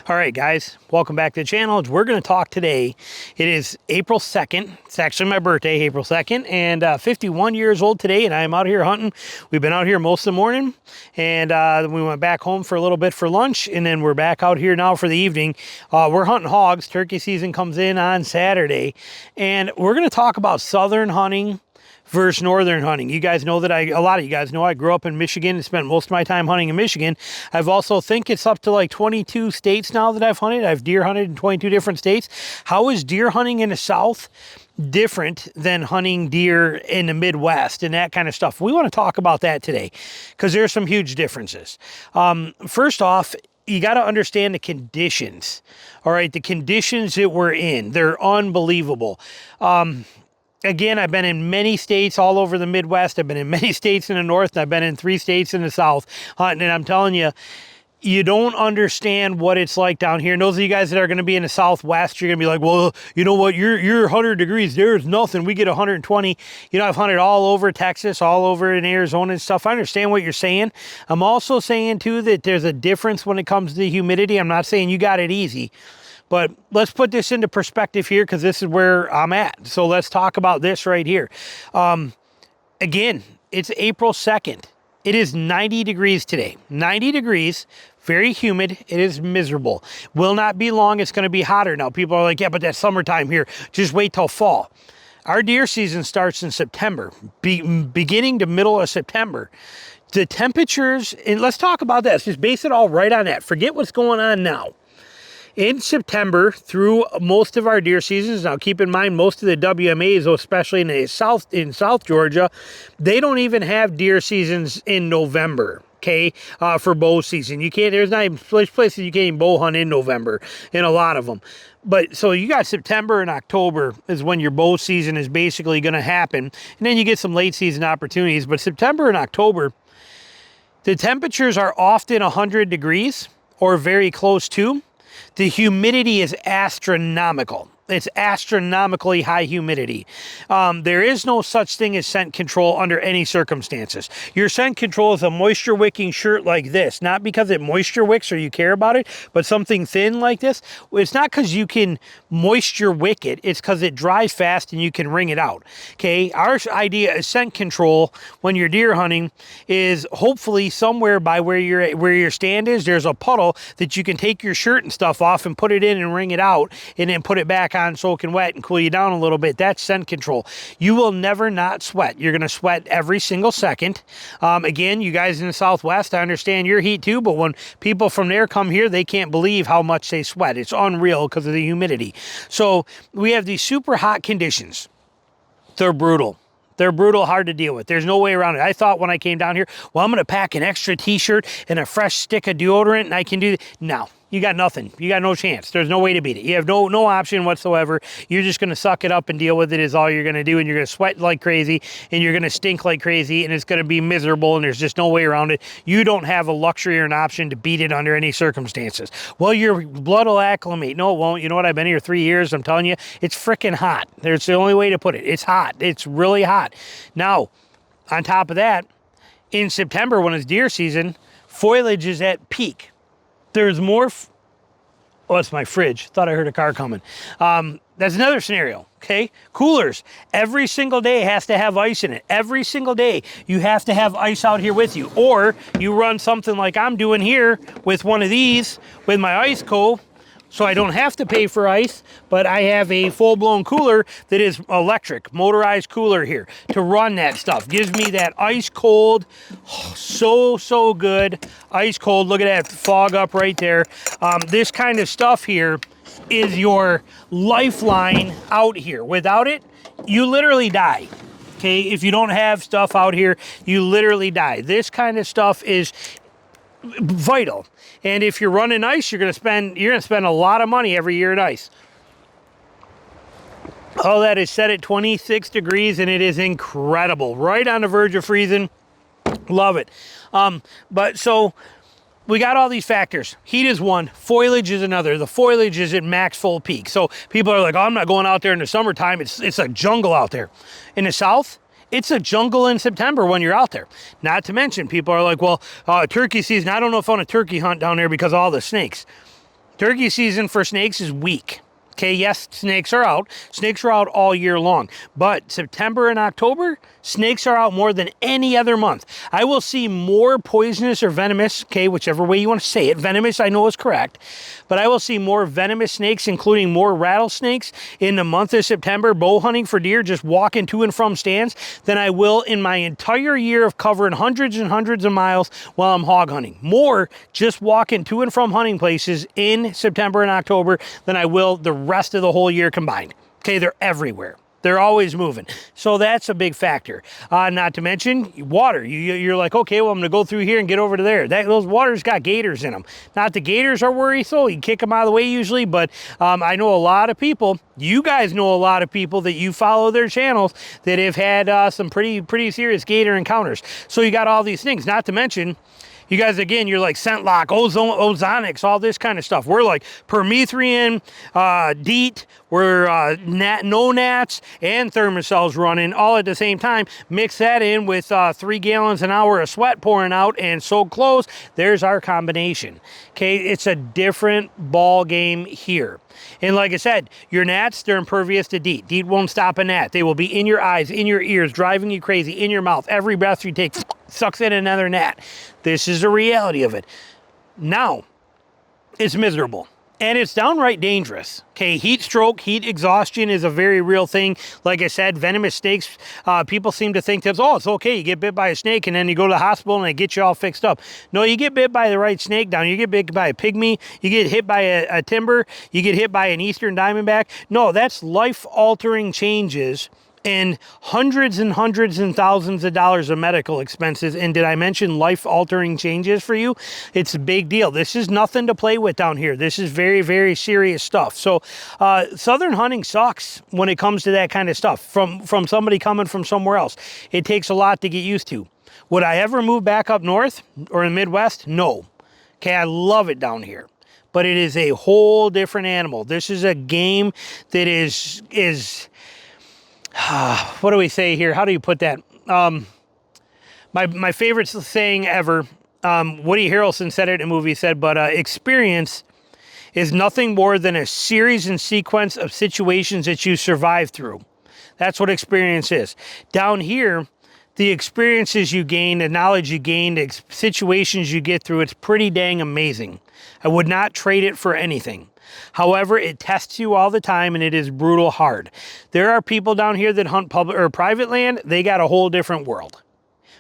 All right, guys, welcome back to the channel. We're going to talk today. It is April 2nd. It's actually my birthday, April 2nd, and 51 years old today, and I'm out here hunting. We've been out here most of the morning, and we went back home for a little bit for lunch, and then we're back out here now for the evening. We're hunting hogs. Turkey season comes in on Saturday, and we're going to talk about southern hunting versus northern hunting. You guys know that a lot of you guys know I grew up in Michigan and spent most of my time hunting in Michigan. I've also think it's up to like 22 states now that I've hunted. I've deer hunted in 22 different states. How is deer hunting in the South different than hunting deer in the Midwest and that kind of stuff? We want to talk about that today because there's some huge differences. First off, you got to understand the conditions. All right, the conditions that we're in, they're unbelievable. Again, I've been in many states all over the Midwest. I've been in many states in the North, and I've been in 3 states in the South hunting. And I'm telling you, you don't understand what it's like down here. And those of you guys that are going to be in the Southwest, you're going to be like, well, you know what? You're 100 degrees. There's nothing. We get 120. You know, I've hunted all over Texas, all over in Arizona and stuff. I understand what you're saying. I'm also saying, too, that there's a difference when it comes to the humidity. I'm not saying you got it easy. But let's put this into perspective here because this is where I'm at. So let's talk about this right here. Again, it's April 2nd. It is 90 degrees today. 90 degrees, very humid. It is miserable. Will not be long. It's going to be hotter. Now, people are like, yeah, but that's summertime here. Just wait till fall. Our deer season starts in September, beginning to middle of September. The temperatures, and let's talk about that. Let's just base it all right on that. Forget what's going on now. In September, through most of our deer seasons, now keep in mind most of the WMAs, especially in South Georgia, they don't even have deer seasons in November. Okay, for bow season, you can't. There's not even places you can't even bow hunt in November, in a lot of them. But so you got September and October is when your bow season is basically going to happen, and then you get some late season opportunities. But September and October, the temperatures are often 100 degrees or very close to. The humidity is astronomical. It's astronomically high humidity. There is no such thing as scent control under any circumstances. Your scent control is a moisture wicking shirt like this, not because it moisture wicks or you care about it, but something thin like this. It's not because you can moisture wick it. It's because it dries fast and you can wring it out. Okay, our idea of scent control when you're deer hunting is hopefully somewhere by where your stand is, there's a puddle that you can take your shirt and stuff off and put it in and wring it out and then put it back on soaking wet and cool you down a little bit. That's scent control. You will never not sweat. You're going to sweat every single second. Again, you guys in the Southwest, I understand your heat too, but when people from there come here, they can't believe how much they sweat. It's unreal because of the humidity. So we have these super hot conditions. They're brutal. They're brutal, hard to deal with. There's no way around it. I thought when I came down here, well, I'm going to pack an extra t-shirt and a fresh stick of deodorant and I can do that. No. You got nothing. You got no chance. There's no way to beat it. You have no option whatsoever. You're just going to suck it up and deal with it is all you're going to do. And you're going to sweat like crazy and you're going to stink like crazy and it's going to be miserable and there's just no way around it. You don't have a luxury or an option to beat it under any circumstances. Well, your blood will acclimate. No, it won't. You know what? I've been here 3 years. I'm telling you, it's freaking hot. There's the only way to put it. It's hot. It's really hot. Now, on top of that, in September when it's deer season, foliage is at peak. There's more, oh, it's my fridge. Thought I heard a car coming. That's another scenario, okay? Coolers. Every single day has to have ice in it. Every single day you have to have ice out here with you. Or you run something like I'm doing here with one of these with my ice cold. So I don't have to pay for ice, but I have a full-blown cooler that is electric, motorized cooler here to run that stuff. Gives me that ice cold, so good, ice cold. Look at that fog up right there. This kind of stuff here is your lifeline out here. Without it, you literally die. Okay, if you don't have stuff out here, you literally die. This kind of stuff is vital. And if you're running ice, you're gonna spend a lot of money every year at ice. All that is set at 26 degrees and it is incredible. Right on the verge of freezing. Love it. But so we got all these factors. Heat is one, foliage is another. The foliage is at max full peak. So people are like, oh, I'm not going out there in the summertime. It's a jungle out there. In the South, it's a jungle in September when you're out there. Not to mention, people are like, well, turkey season, I don't know if I want a turkey hunt down there because of all the snakes. Turkey season for snakes is weak. Okay, yes, snakes are out. Snakes are out all year long. But September and October, snakes are out more than any other month. I will see more poisonous or venomous, okay, whichever way you want to say it. Venomous, I know is correct. But I will see more venomous snakes, including more rattlesnakes, in the month of September, bow hunting for deer, just walking to and from stands, than I will in my entire year of covering hundreds and hundreds of miles while I'm hog hunting. More just walking to and from hunting places in September and October than I will the rest of the whole year combined. Okay, they're everywhere. They're always moving. So that's a big factor. Not to mention water. You're like, okay, well, I'm going to go through here and get over to there. Those waters got gators in them. Not the gators are worry, so you kick them out of the way usually, but I know a lot of people, you guys know a lot of people that you follow their channels that have had some pretty serious gator encounters. So you got all these things. Not to mention, you guys, again, you're like scent lock, ozonics, all this kind of stuff. We're like permethrin, DEET, we're no gnats and thermocells running all at the same time. Mix that in with 3 gallons an hour of sweat pouring out and soak clothes. There's our combination. Okay, it's a different ball game here. And like I said, your gnats, they're impervious to DEET. DEET won't stop a gnat. They will be in your eyes, in your ears, driving you crazy, in your mouth. Every breath you take sucks in another gnat. This is the reality of it. Now, it's miserable. And it's downright dangerous. Okay, heat stroke, heat exhaustion is a very real thing. Like I said, venomous snakes, people seem to think that, oh, it's okay, you get bit by a snake and then you go to the hospital and they get you all fixed up. No, you get bit by the right snake down. You get bit by a pygmy, you get hit by a timber, you get hit by an eastern diamondback. No, that's life-altering changes and hundreds and thousands of dollars of medical expenses. And did I mention life-altering changes for you? It's a big deal. This is nothing to play with down here. This is very, very serious stuff. So southern hunting sucks when it comes to that kind of stuff from somebody coming from somewhere else. It takes a lot to get used to. Would I ever move back up north or in the Midwest? No. Okay, I love it down here. But it is a whole different animal. This is a game that is what do we say here? How do you put that? My favorite saying ever, Woody Harrelson said it in a movie, he said, but experience is nothing more than a series and sequence of situations that you survive through. That's what experience is. Down here, the experiences you gain, the knowledge you gain, the situations you get through, it's pretty dang amazing. I would not trade it for anything. However, it tests you all the time and it is brutal hard. There are people down here that hunt public or private land, they got a whole different world.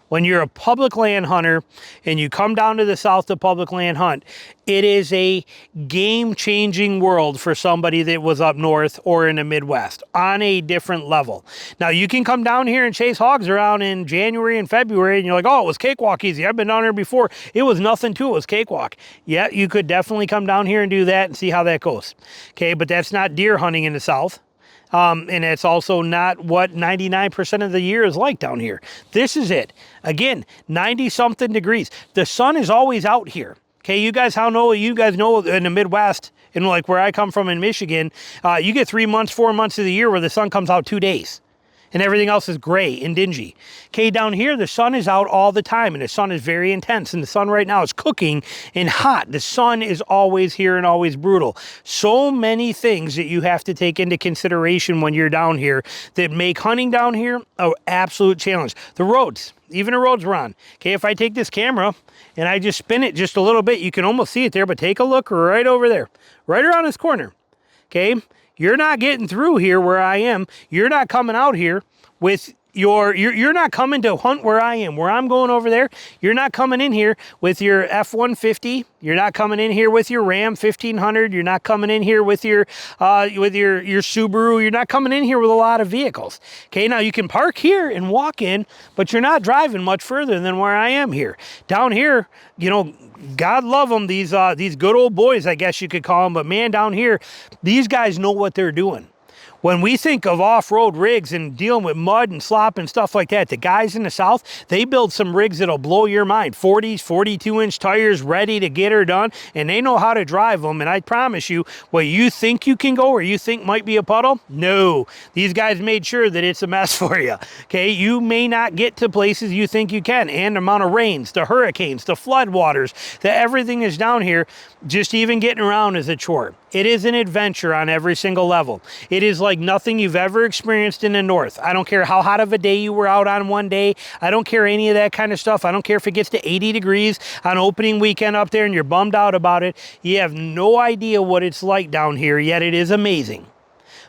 When you're a public land hunter and you come down to the south to public land hunt, it is a game-changing world for somebody that was up north or in the Midwest on a different level. Now, you can come down here and chase hogs around in January and February and you're like, oh, it was cakewalk easy. I've been down here before. It was nothing to it. It was cakewalk. Yeah, you could definitely come down here and do that and see how that goes. Okay, but that's not deer hunting in the south. And it's also not what 99% of the year is like down here. This is it. Again, 90-something degrees. The sun is always out here. Okay, you guys know in the Midwest, and like where I come from in Michigan, you get 3 months, 4 months of the year where the sun comes out 2 days. And everything else is gray and dingy. Okay, down here, the sun is out all the time, and the sun is very intense, and the sun right now is cooking and hot. The sun is always here and always brutal. So many things that you have to take into consideration when you're down here that make hunting down here an absolute challenge. The roads, even the roads we're on. Okay, if I take this camera and I just spin it just a little bit, you can almost see it there, but take a look right over there, right around this corner. Okay, you're not getting through here where I am. You're not coming out here with you're not coming to hunt where I am, where I'm going over there. You're not coming in here with your F-150. You're not coming in here with your Ram 1500. You're not coming in here with your Subaru. You're not coming in here with a lot of vehicles. Okay, now you can park here and walk in, but you're not driving much further than where I am here. Down here, you know, God love them, these good old boys, I guess you could call them, but man, down here, these guys know what they're doing. When we think of off-road rigs and dealing with mud and slop and stuff like that, the guys in the South, they build some rigs that'll blow your mind. 40s, 42-inch tires ready to get her done, and they know how to drive them. And I promise you, what you think you can go or you think might be a puddle, no. These guys made sure that it's a mess for you, okay? You may not get to places you think you can, and the amount of rains, the hurricanes, the floodwaters, everything is down here. Just even getting around is a chore. It is an adventure on every single level. It is like nothing you've ever experienced in the North. I don't care how hot of a day you were out on one day. I don't care any of that kind of stuff. I don't care if it gets to 80 degrees on opening weekend up there and you're bummed out about it. You have no idea what it's like down here, yet it is amazing.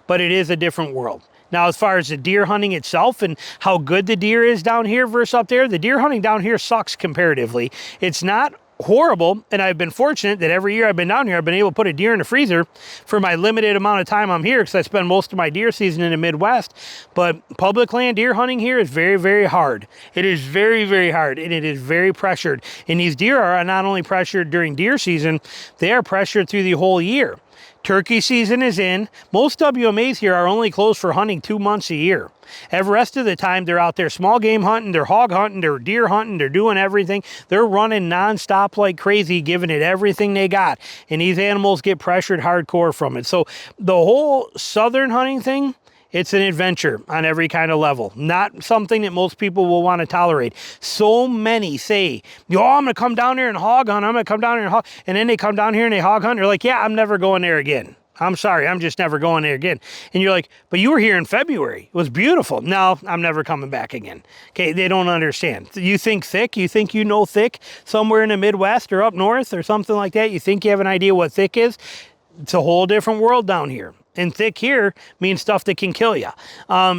But it is a different world. Now, as far as the deer hunting itself and how good the deer is down here versus up there, the deer hunting down here sucks comparatively. It's not horrible, and I've been fortunate that every year I've been down here, I've been able to put a deer in the freezer for my limited amount of time I'm here, because I spend most of my deer season in the Midwest. But public land deer hunting here is very, very hard. It is very, very hard, and it is very pressured. And these deer are not only pressured during deer season, they are pressured through the whole year. Turkey season is in. Most WMAs here are only closed for hunting 2 months a year. Every rest of the time, they're out there small game hunting, they're hog hunting, they're deer hunting, they're doing everything. They're running nonstop like crazy, giving it everything they got. And these animals get pressured hardcore from it. So the whole southern hunting thing, it's an adventure on every kind of level. Not something that most people will want to tolerate. So many say, yo, I'm going to come down here and hog hunt. I'm going to come down here and hog. And then they come down here and they hog hunt. They're like, yeah, I'm never going there again. I'm sorry, I'm just never going there again. And you're like, but you were here in February. It was beautiful. No, I'm never coming back again. Okay, they don't understand. You think thick? You think you know thick somewhere in the Midwest or up north or something like that? You think you have an idea what thick is? It's a whole different world down here. And thick here means stuff that can kill you.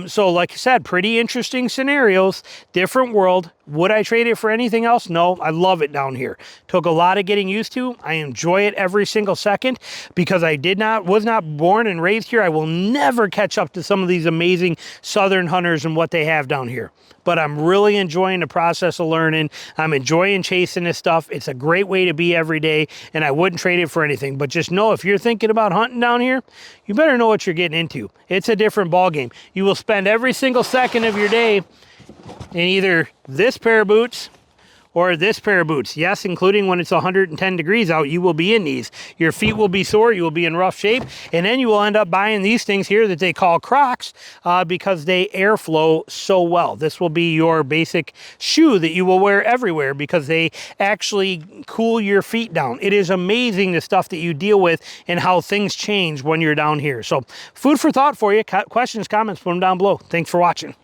So like I said, pretty interesting scenarios, different world. Would I trade it for anything else? No, I love it down here. Took a lot of getting used to. I enjoy it every single second because I was not born and raised here. I will never catch up to some of these amazing southern hunters and what they have down here. But I'm really enjoying the process of learning. I'm enjoying chasing this stuff. It's a great way to be every day, and I wouldn't trade it for anything. But just know, if you're thinking about hunting down here, you better know what you're getting into. It's a different ball game. You will spend every single second of your day in either this pair of boots or this pair of boots. Yes, including when it's 110 degrees out, you will be in these. Your feet will be sore, you will be in rough shape, and then you will end up buying these things here that they call Crocs because they airflow so well. This will be your basic shoe that you will wear everywhere because they actually cool your feet down. It is amazing the stuff that you deal with and how things change when you're down here. So food for thought for you. Questions, comments, put them down below. Thanks for watching.